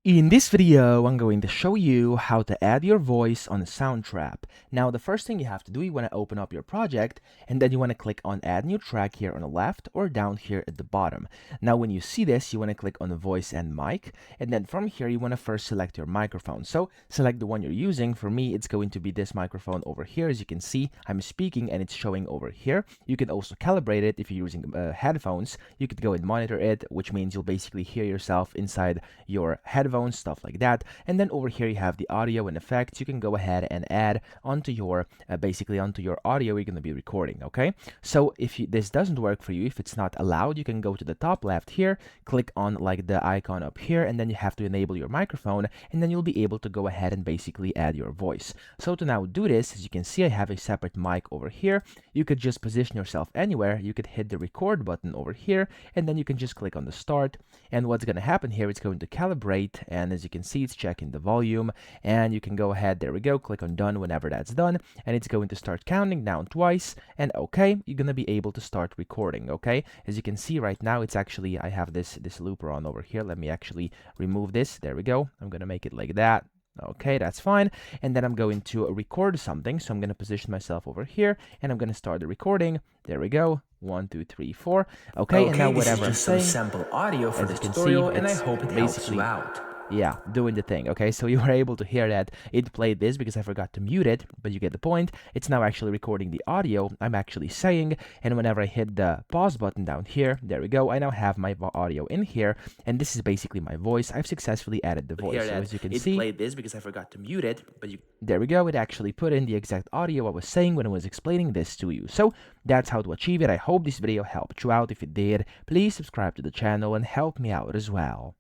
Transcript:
In this video, I'm going to show you how to add your voice on Soundtrap. Now, the first thing you have to do, you want to open up your project, and then you want to click on Add New Track here on the left or down here at the bottom. Now, when you see this, you want to click on the Voice and Mic, and then from here, you want to first select your microphone. So, select the one you're using. For me, it's going to be this microphone over here. As you can see, I'm speaking and it's showing over here. You can also calibrate it if you're using headphones. You could go and monitor it, which means you'll basically hear yourself inside your headphones, stuff like that. And then over here you have the audio and effects. You can go ahead and add onto your basically onto your audio you're going to be recording. Okay, so if this doesn't work for you, if it's not allowed, you can go to the top left here, click on like the icon up here, and then you have to enable your microphone, and then you'll be able to go ahead and basically add your voice. So to now do this, as you can see, I have a separate mic over here. You could just position yourself anywhere. You could hit the record button over here, and then you can just click on the start, and what's going to happen here, it's going to calibrate, and as you can see, it's checking the volume, and you can go ahead, there we go, click on done whenever that's done, and it's going to start counting down twice, and okay, you're going to be able to start recording. Okay, as you can see right now, it's actually, I have this looper on over here. Let me actually remove this. There we go. I'm going to make it like that. Okay, that's fine. And then I'm going to record something. So I'm going to position myself over here, and I'm going to start the recording. There we go. 1, 2, 3, 4. Okay, and now whatever I'm saying, sample audio for as this you can tutorial, see, and I it's hope it helps you out. yeah, doing the thing. Okay, so you were able to hear that it played this because I forgot to mute it, but you get the point. It's now actually recording the audio I'm actually saying, and whenever I hit the pause button down here, there we go, I now have my audio in here, and this is basically my voice. I've successfully added the voice. So as you can see, it played this because I forgot to mute it, but there we go, it actually put in the exact audio I was saying when I was explaining this to you. So that's how to achieve it. I hope this video helped you out. If it did, please subscribe to the channel and help me out as well.